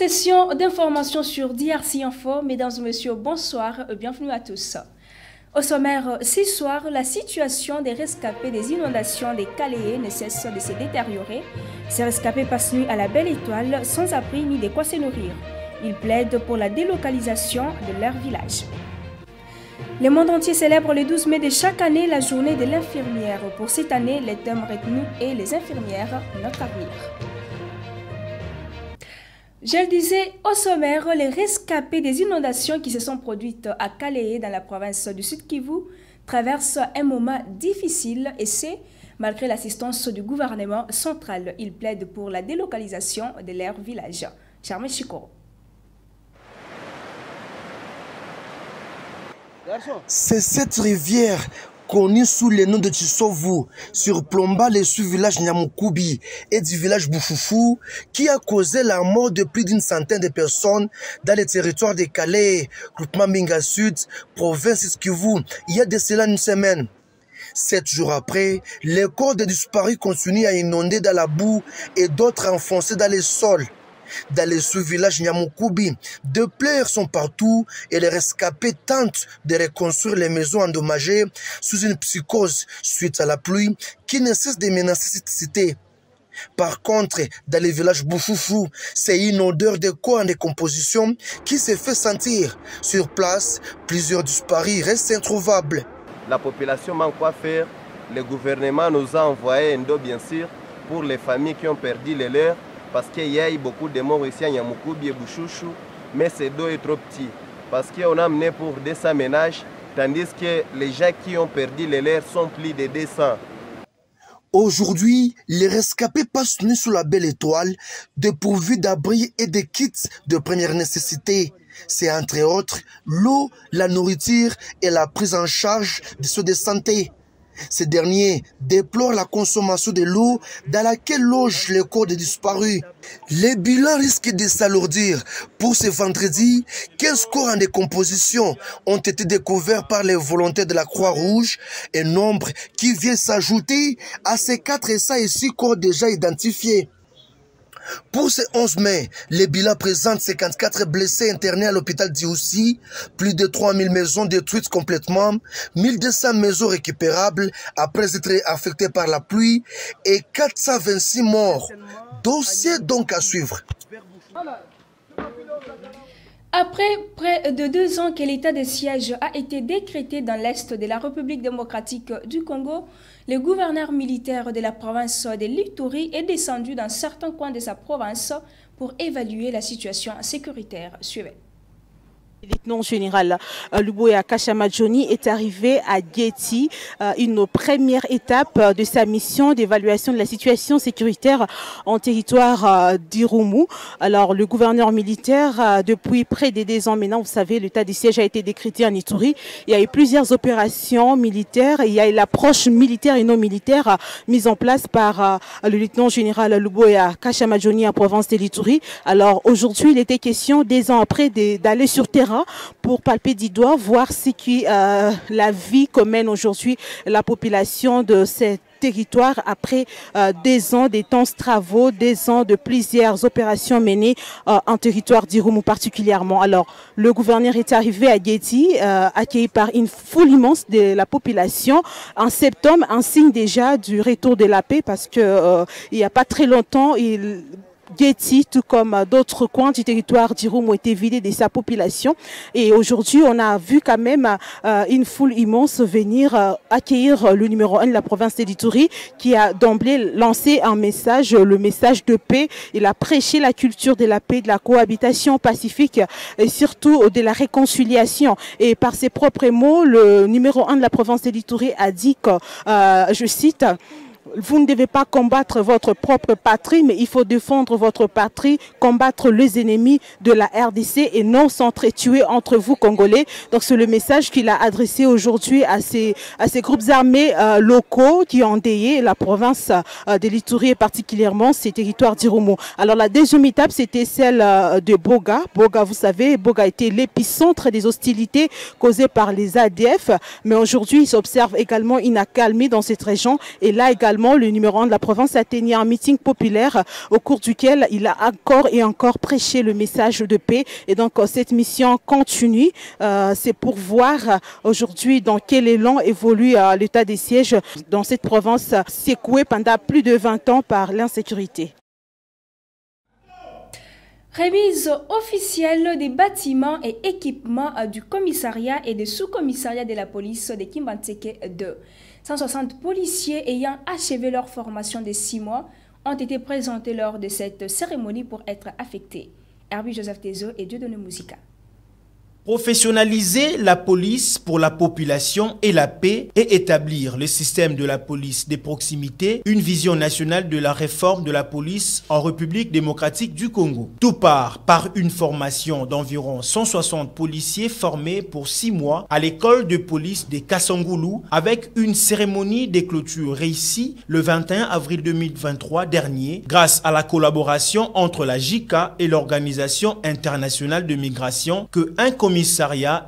session d'information sur DRC Info. Mesdames et messieurs, bonsoir et bienvenue à tous. Au sommaire, ce soir, la situation des rescapés des inondations des Caléés ne cesse de se détériorer. Ces rescapés passent nuit à la Belle Étoile sans abri ni de quoi se nourrir. Ils plaident pour la délocalisation de leur village. Le monde entier célèbre le 12 mai de chaque année la journée de l'infirmière. Pour cette année, le thème retenu est les infirmières, notre avenir. Je le disais au sommaire, les rescapés des inondations qui se sont produites à Caléé dans la province du Sud Kivu traversent un moment difficile et c'est malgré l'assistance du gouvernement central. Ils plaident pour la délocalisation de leur village. Charmé Chikoro. C'est cette rivière connue sous le nom de Tshisovu, surplombant les sous-villages Nyamukoubi et du village Boufoufou, qui a causé la mort de plus d'une centaine de personnes dans les territoires de Calais, groupement Minga Sud, province Kivu, il y a de cela une semaine. 7 jours après, les corps des disparus continuent à inonder dans la boue et d'autres enfoncés dans les sols. Dans les sous-villages Nyamukoubi, de pleurs sont partout et les rescapés tentent de reconstruire les maisons endommagées sous une psychose suite à la pluie qui ne cesse de menacer cette cité. Par contre, dans les villages Boufoufou, c'est une odeur de corps en décomposition qui se fait sentir. Sur place, plusieurs disparus restent introuvables. La population manque quoi faire. Le gouvernement nous a envoyé un dos, bien sûr, pour les familles qui ont perdu les leurs. Parce qu'il y a eu beaucoup de morts ici à Nyamukoubi et Bouchouchou, mais ce dos est trop petit. Parce qu'on a amené pour 200 ménages, tandis que les gens qui ont perdu les leurs sont plus de 200. Aujourd'hui, les rescapés passent nuit sous la Belle Étoile, dépourvus d'abris et de kits de première nécessité. C'est entre autres l'eau, la nourriture et la prise en charge des soins de santé. Ces derniers déplorent la consommation de l'eau dans laquelle loge les corps des disparus. Les bilans risquent de s'alourdir. Pour ce vendredi, 15 corps en décomposition ont été découverts par les volontaires de la Croix-Rouge, un nombre qui vient s'ajouter à ces 400 et 6 corps déjà identifiés. Pour ce 11 mai, les bilans présentent 54 blessés internés à l'hôpital d'Ioussi, plus de 3000 maisons détruites complètement, 1200 maisons récupérables après être affectées par la pluie et 426 morts. Dossier donc à suivre. Après près de 2 ans que l'état de siège a été décrété dans l'est de la République démocratique du Congo, le gouverneur militaire de la province de l'Ituri est descendu dans certains coins de sa province pour évaluer la situation sécuritaire. Suivez. Le lieutenant général Luboya Kashamadjoni est arrivé à Guéti, une première étape de sa mission d'évaluation de la situation sécuritaire en territoire d'Irumu. Alors le gouverneur militaire, depuis près de 2 ans maintenant, vous savez, l'état de siège a été décrété en Ituri. Il y a eu plusieurs opérations militaires, il y a eu l'approche militaire et non militaire mise en place par le lieutenant général Luboya Kashamadjoni en province de l'Ituri. Alors aujourd'hui, il était question 2 ans après d'aller sur terrain pour palper du doigt, voir ce qui la vie que mène aujourd'hui la population de cette territoire après 2 ans d'intenses travaux, 2 ans de plusieurs opérations menées en territoire d'Irumu particulièrement. Alors, le gouverneur est arrivé à Guéti, accueilli par une foule immense de la population. En septembre, un signe déjà du retour de la paix parce que il n'y a pas très longtemps, Guéti, tout comme d'autres coins du territoire d'Irumu, ont été vidés de sa population. Et aujourd'hui, on a vu quand même une foule immense venir accueillir le numéro 1 de la province de l'Ituri, qui a d'emblée lancé un message, le message de paix. Il a prêché la culture de la paix, de la cohabitation pacifique et surtout de la réconciliation. Et par ses propres mots, le numéro 1 de la province de l'Ituri a dit que, je cite, vous ne devez pas combattre votre propre patrie, mais il faut défendre votre patrie, combattre les ennemis de la RDC et non s'entretuer entre vous Congolais. Donc c'est le message qu'il a adressé aujourd'hui à ces groupes armés locaux qui ont endeuillé la province de l'Ituri et particulièrement ces territoires d'Irumu. Alors la deuxième étape, c'était celle de Boga. Boga, vous savez, Boga était l'épicentre des hostilités causées par les ADF, mais aujourd'hui il s'observe également une accalmie dans cette région et là également également, le numéro 1 de la province a tenu un meeting populaire au cours duquel il a encore et encore prêché le message de paix. Et donc, cette mission continue. C'est pour voir aujourd'hui dans quel élan évolue l'état des sièges dans cette province secouée pendant plus de 20 ans par l'insécurité. Remise officielle des bâtiments et équipements du commissariat et des sous-commissariats de la police de Kimbantseke 2. 160 policiers ayant achevé leur formation de 6 mois ont été présentés lors de cette cérémonie pour être affectés. Herbie Joseph Tezo et Dieudonné Musica. Professionnaliser la police pour la population et la paix et établir le système de la police des proximités, une vision nationale de la réforme de la police en République démocratique du Congo. Tout part par une formation d'environ 160 policiers formés pour 6 mois à l'école de police de Kassangoulou avec une cérémonie de clôture réussie le 21 avril 2023 dernier grâce à la collaboration entre la JICA et l'Organisation internationale de migration que un commissariat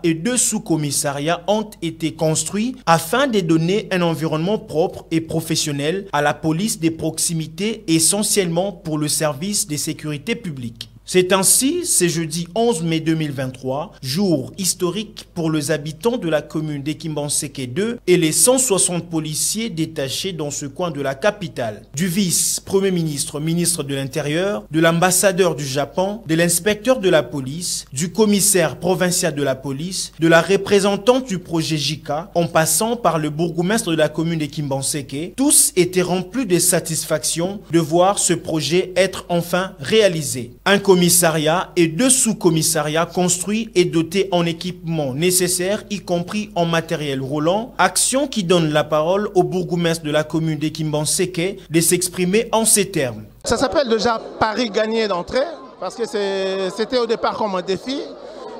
et 2 sous-commissariats ont été construits afin de donner un environnement propre et professionnel à la police des proximités, essentiellement pour le service de sécurité publique. C'est ainsi, ce jeudi 11 mai 2023, jour historique pour les habitants de la commune de Kimbantseke 2 et les 160 policiers détachés dans ce coin de la capitale. Du vice-premier ministre, ministre de l'Intérieur, de l'ambassadeur du Japon, de l'inspecteur de la police, du commissaire provincial de la police, de la représentante du projet JICA, en passant par le bourgmestre de la commune de Kimbantseke, tous étaient remplis de satisfaction de voir ce projet être enfin réalisé. Un commissariat et 2 sous-commissariats construits et dotés en équipements nécessaires, y compris en matériel roulant, action qui donne la parole au bourgmestre de la commune de Kimbantseke de s'exprimer en ces termes. Ça s'appelle déjà Paris gagné d'entrée, parce que c'était au départ comme un défi.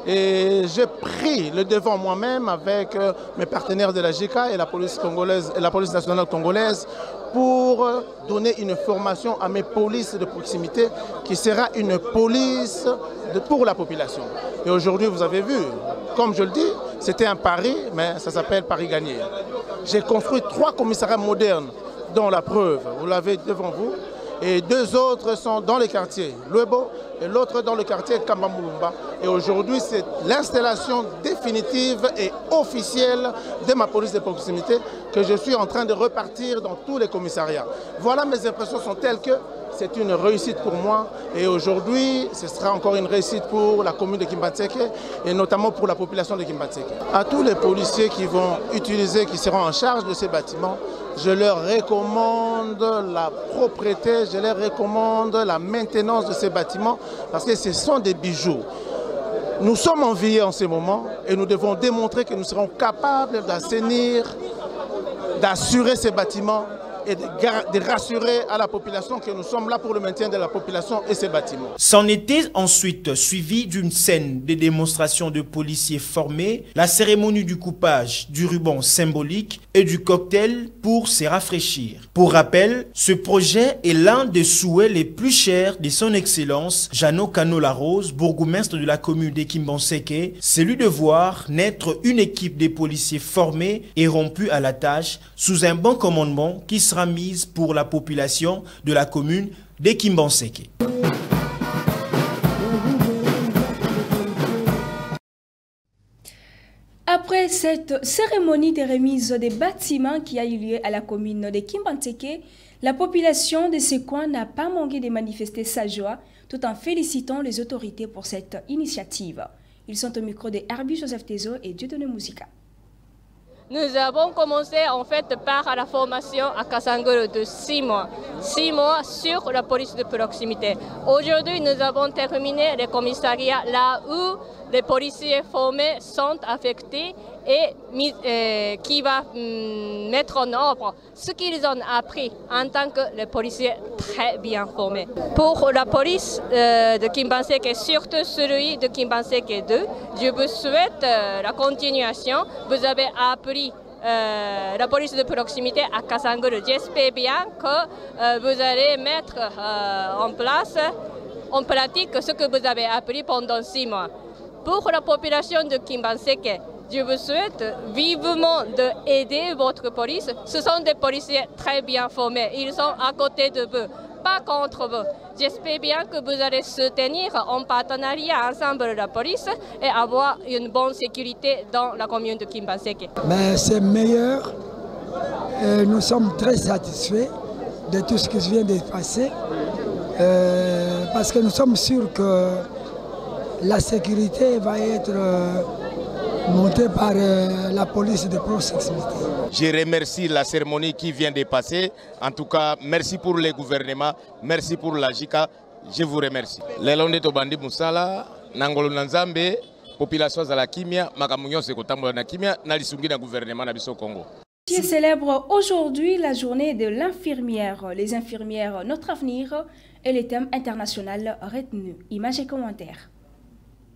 Et j'ai pris le devant moi-même avec mes partenaires de la JICA et la police congolaise et la police nationale congolaise pour donner une formation à mes polices de proximité qui sera une police pour la population. Et aujourd'hui, vous avez vu, comme je le dis, c'était un pari, mais ça s'appelle Paris gagné. J'ai construit 3 commissariats modernes, dont la preuve, vous l'avez devant vous, et 2 autres sont dans les quartiers Luebo et l'autre dans le quartier Kambamulumba. Et aujourd'hui, c'est l'installation définitive et officielle de ma police de proximité que je suis en train de repartir dans tous les commissariats. Voilà, mes impressions sont telles que c'est une réussite pour moi et aujourd'hui, ce sera encore une réussite pour la commune de Kimbantseke et notamment pour la population de Kimbantseke. À tous les policiers qui vont utiliser, qui seront en charge de ces bâtiments, je leur recommande la propreté, je leur recommande la maintenance de ces bâtiments parce que ce sont des bijoux. Nous sommes en vie en ce moment et nous devons démontrer que nous serons capables d'assainir, d'assurer ces bâtiments et de rassurer à la population que nous sommes là pour le maintien de la population et ses bâtiments. C'en était ensuite suivi d'une scène de démonstration de policiers formés, la cérémonie du coupage du ruban symbolique et du cocktail pour se rafraîchir. Pour rappel, ce projet est l'un des souhaits les plus chers de son excellence Jeannot Kano-Larose, bourgmestre de la commune de Kimbantseke, celui de voir naître une équipe de policiers formés et rompus à la tâche sous un bon commandement qui sera mise pour la population de la commune de Kimbantseke. Après cette cérémonie de remise des bâtiments qui a eu lieu à la commune de Kimbantseke, la population de ce coin n'a pas manqué de manifester sa joie tout en félicitant les autorités pour cette initiative. Ils sont au micro de Herbie Joseph Tezo et Dieudonné Musica. Nous avons commencé en fait par la formation à Kassangoulou de 6 mois. 6 mois sur la police de proximité. Aujourd'hui, nous avons terminé les commissariats là où les policiers formés sont affectés et qui va mettre en œuvre ce qu'ils ont appris en tant que policiers très bien formés. Pour la police de Kimbantseke et surtout celui de Kimbantseke 2, je vous souhaite la continuation. Vous avez appris la police de proximité à Kassangoulou. J'espère bien que vous allez mettre en place, en pratique ce que vous avez appris pendant 6 mois. Pour la population de Kimbantseke, je vous souhaite vivement d'aider votre police. Ce sont des policiers très bien formés. Ils sont à côté de vous, pas contre vous. J'espère bien que vous allez soutenir en partenariat ensemble la police et avoir une bonne sécurité dans la commune de Kimbaseke. C'est meilleur. Nous sommes très satisfaits de tout ce qui vient de passer. Parce que nous sommes sûrs que la sécurité va être montée par la police de proximité. Je remercie la cérémonie qui vient de passer. En tout cas, merci pour le gouvernement, merci pour la JICA. Je vous remercie. Lelonde Tobandi Moussala, Nangolo Nanzambe, population de la Kimia, Makamunyo Sekotambo na Kimia, Nalisungi na gouvernement na biso Congo. Qui célèbre aujourd'hui la journée de l'infirmière. Les infirmières, notre avenir et les thèmes internationaux retenus. Images et commentaires.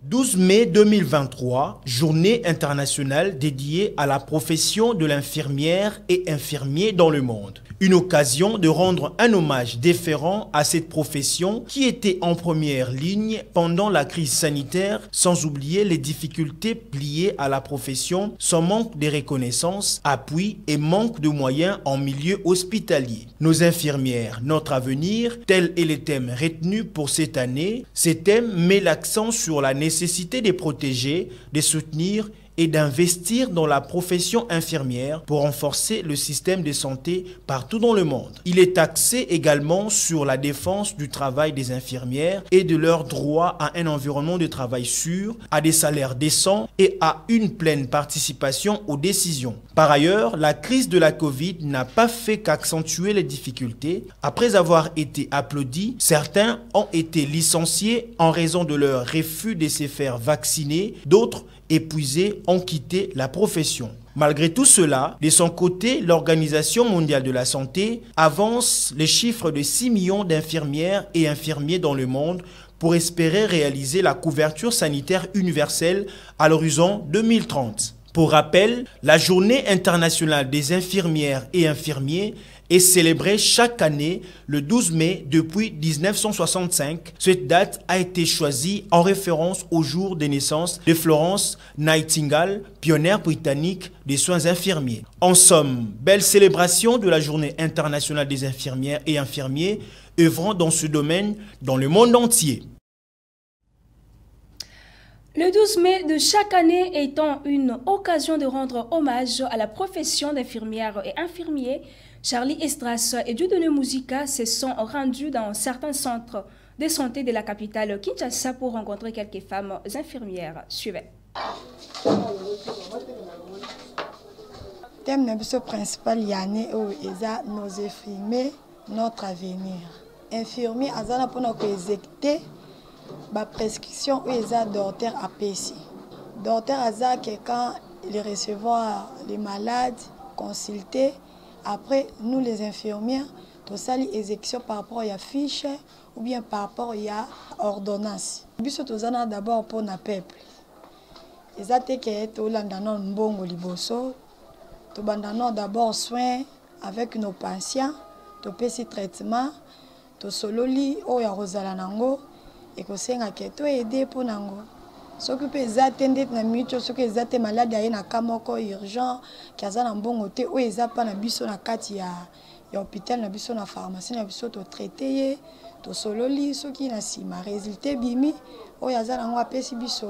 12 mai 2023, journée internationale dédiée à la profession de l'infirmière et infirmier dans le monde. Une occasion de rendre un hommage déférent à cette profession qui était en première ligne pendant la crise sanitaire, sans oublier les difficultés liées à la profession, son manque de reconnaissance, appui et manque de moyens en milieu hospitalier. Nos infirmières, notre avenir, tel est le thème retenu pour cette année. Ce thème met l'accent sur la nécessité de protéger, de soutenir et d'investir dans la profession infirmière pour renforcer le système de santé partout dans le monde. Il est axé également sur la défense du travail des infirmières et de leur droit à un environnement de travail sûr, à des salaires décents et à une pleine participation aux décisions. Par ailleurs, la crise de la Covid n'a pas fait qu'accentuer les difficultés. Après avoir été applaudis, certains ont été licenciés en raison de leur refus de se faire vacciner, d'autres épuisés ont quitté la profession. Malgré tout cela, de son côté, l'Organisation mondiale de la santé avance les chiffres de 6 millions d'infirmières et infirmiers dans le monde pour espérer réaliser la couverture sanitaire universelle à l'horizon 2030. Pour rappel, la Journée internationale des infirmières et infirmiers est célébrée chaque année le 12 mai depuis 1965. Cette date a été choisie en référence au jour de naissance de Florence Nightingale, pionnière britannique des soins infirmiers. En somme, belle célébration de la Journée internationale des infirmières et infirmiers œuvrant dans ce domaine dans le monde entier. Le 12 mai de chaque année étant une occasion de rendre hommage à la profession d'infirmière et infirmier, Charlie Estras et Dieudonné Musica se sont rendus dans certains centres de santé de la capitale Kinshasa pour rencontrer quelques femmes infirmières. Suivez. Le thème principal est nos infirmiers, notre avenir. Infirmiers, pour nous exécuter la prescription où les docteurs APC. Docteur Azar que quand ils recevoir les malades, consulter, après nous les infirmières, tout ça les exécutions par rapport à la fiche ou bien par rapport à la ordonnance. Nous avons d'abord pour le peuple. Les attaqués tout l'andanon mbongo liboso, tout bandanon d'abord soins avec nos patients, tout petit traitement, tout sololi ou ya rosalanango. Et que c'est un keto aider pour nango. Ce qui peut attendre na mutuo, ce qui est atteint malade ya na kamoko urgent, qui a un bon côté ou ils a pas na biso na kati ya hôpital na biso na pharmacie na biso to traiter to sololi ce qui na sima résultat bimi ou ya za nango apesi biso.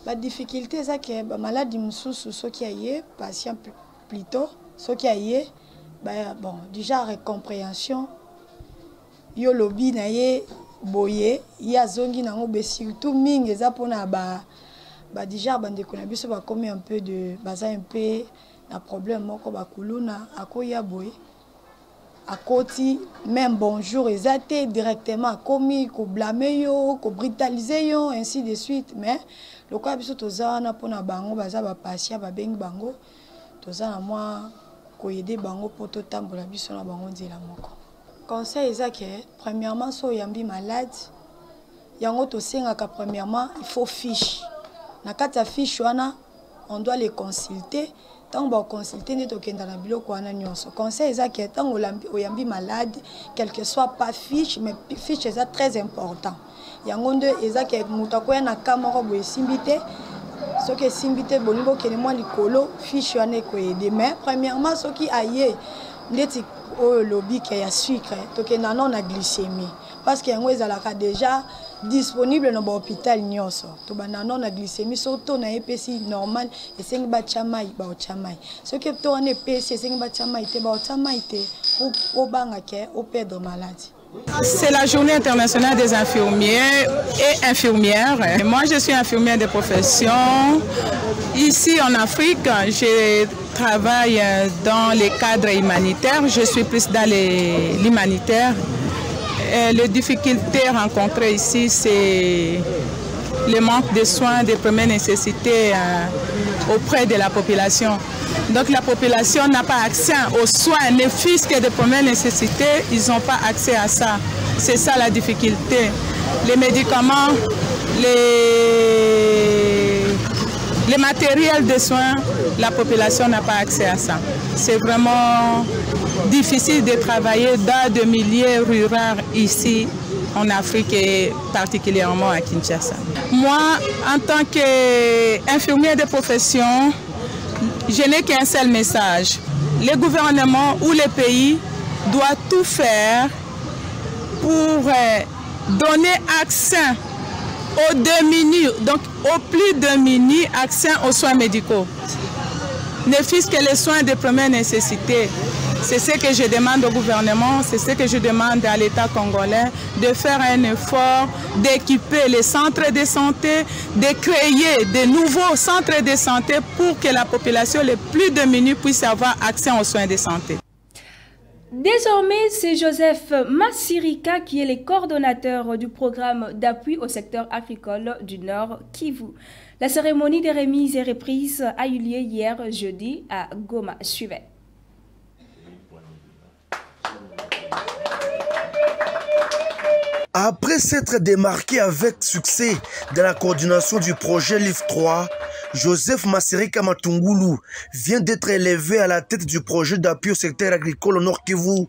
La difficulté c'est que ba malade mususu ce qui aye patient plutôt ce qui aye bon déjà récompréhension yo lobby na ye boye ya zongi nango be surtout mingi eza pona ba déjà bandeko na biso ba komi un peu de baza un peu na problème moko ba kuluna akoya boye akoti même bonjour ezate directement komi ko blâmer yo ko brutaliser yo ainsi de suite mais le quoi biso toza na pona bango baza ba patient ba bengi bango toza na moi ko aider bango pour to tambola biso na bango nzela moko. Conseil est que premièrement so yambi malade yango to sengaka premièrement il faut fiche na kata fiche wana on doit les consulter tant ba consulter ne to kenda na biloko wana nyonso. Conseil est que tant oyambi malade quel que soit pas fiche mais fiche est très important yango nde eza que mutako na kamoko bo simbité Ce qui est simbité, bongo qui est moi likolo, fiche en écoïde. Mais premièrement, ce qui aille, n'était au lobby qui a sucre, donc il y a non à glycémie. Parce qu'il y a déjà disponible dans l'hôpital nyonso. To banano na glycémie surtout na épaisseur normal et c'est ba chamai ba chamai. Ce qui to en épaisseur c'est ba chamai te ba chamai te au banga ke au perdre maladie. C'est la journée internationale des infirmiers et infirmières. Moi, je suis infirmière de profession. Ici, en Afrique, je travaille dans les cadres humanitaires. Je suis plus dans l'humanitaire. Les difficultés rencontrées ici, c'est le manque de soins de première nécessité auprès de la population. Donc la population n'a pas accès aux soins, ne fût-ce que de première nécessité, ils n'ont pas accès à ça. C'est ça la difficulté. Les médicaments, les matériels de soins, la population n'a pas accès à ça. C'est vraiment difficile de travailler dans des milieux ruraux ici en Afrique et particulièrement à Kinshasa. Moi, en tant qu'infirmière de profession, je n'ai qu'un seul message. Le gouvernement ou le pays doit tout faire pour donner accès aux démunis, donc aux plus démunis, accès aux soins médicaux. Ne fût-ce que les soins de première nécessité. C'est ce que je demande au gouvernement, c'est ce que je demande à l'État congolais, de faire un effort, d'équiper les centres de santé, de créer de nouveaux centres de santé pour que la population les plus démunie puisse avoir accès aux soins de santé. Désormais, c'est Joseph Massirika qui est le coordonnateur du programme d'appui au secteur agricole du Nord Kivu. La cérémonie de remise et reprise a eu lieu hier jeudi à Goma. Suivez. Après s'être démarqué avec succès dans la coordination du projet Livre 3, Joseph Massirika Matungulu vient d'être élevé à la tête du projet d'appui au secteur agricole au Nord Kivu.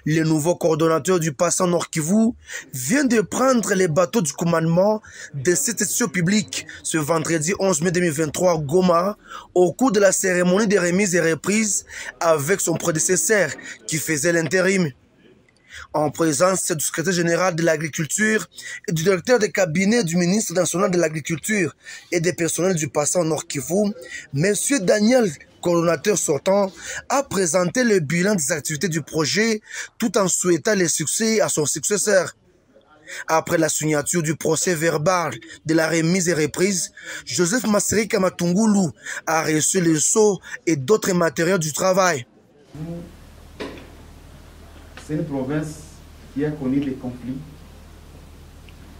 Le nouveau coordonnateur du passant Nord Kivu vient de prendre les bateaux du commandement de cette session publique ce vendredi 11 mai 2023 à Goma au cours de la cérémonie de remise et reprise avec son prédécesseur qui faisait l'intérim. En présence du secrétaire général de l'agriculture et du directeur de cabinet du ministre national de l'agriculture et des personnels du passant Nord Kivu, M. Daniel, coordonnateur sortant, a présenté le bilan des activités du projet tout en souhaitant le succès à son successeur. Après la signature du procès verbal de la remise et reprise, Joseph Massirika Matungulu a reçu les sceaux et d'autres matériaux du travail. C'est une province qui a connu des conflits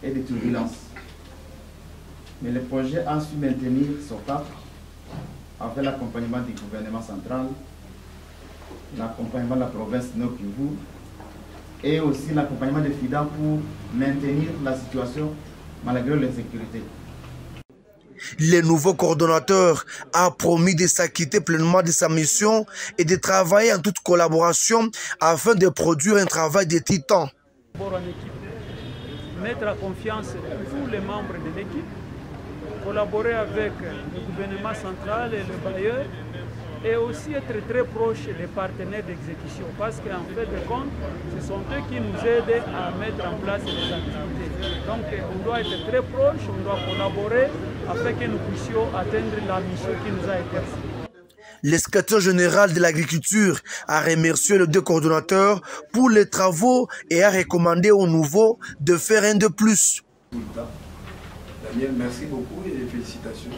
et des turbulences. Mais le projet a su maintenir son cap avec l'accompagnement du gouvernement central, l'accompagnement de la province Nord Kivu et aussi l'accompagnement des FIDA pour maintenir la situation malgré l'insécurité. Le nouveau coordonnateur a promis de s'acquitter pleinement de sa mission et de travailler en toute collaboration afin de produire un travail de titan. En équipe, mettre en confiance tous les membres de l'équipe, collaborer avec le gouvernement central et le bailleur et aussi être très proche des partenaires d'exécution parce qu'en fait de compte, ce sont eux qui nous aident à mettre en place les activités. Donc on doit être très proche, on doit collaborer afin que nous puissions atteindre la mission qui nous a été assignée. Le secrétaire général de l'agriculture a remercié les deux coordonnateurs pour les travaux et a recommandé aux nouveaux de faire un de plus. Daniel, merci beaucoup et félicitations.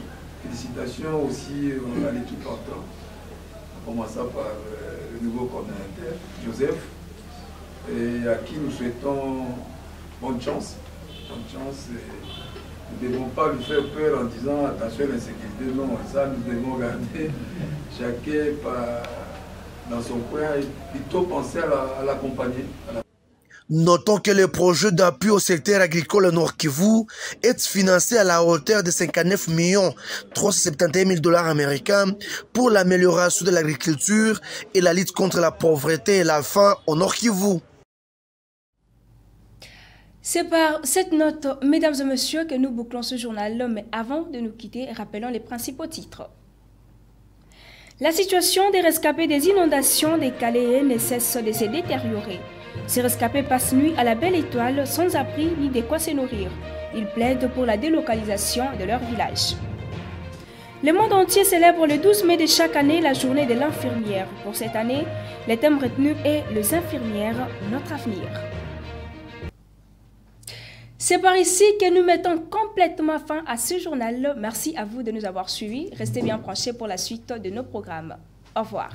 Félicitations aussi à l'équipe portant. Commençant par le nouveau coordonnateur, Joseph, et à qui nous souhaitons bonne chance. Bonne chance. Nous ne devons pas lui faire peur en disant attention à l'insécurité. Non, ça nous devons garder chacun dans son coin et plutôt penser à l'accompagner. Notons que le projet d'appui au secteur agricole Nord Kivu est financé à la hauteur de 59 371 000 $ américains pour l'amélioration de l'agriculture et la lutte contre la pauvreté et la faim au Nord Kivu. C'est par cette note, mesdames et messieurs, que nous bouclons ce journal. Mais avant de nous quitter, rappelons les principaux titres. La situation des rescapés des inondations des Caléens ne cesse de se détériorer. Ces rescapés passent nuit à la Belle Étoile sans abri ni de quoi se nourrir. Ils plaident pour la délocalisation de leur village. Le monde entier célèbre le 12 mai de chaque année la journée de l'infirmière. Pour cette année, le thème retenu est « Les infirmières, notre avenir ». C'est par ici que nous mettons complètement fin à ce journal. Merci à vous de nous avoir suivis. Restez bien branchés pour la suite de nos programmes. Au revoir.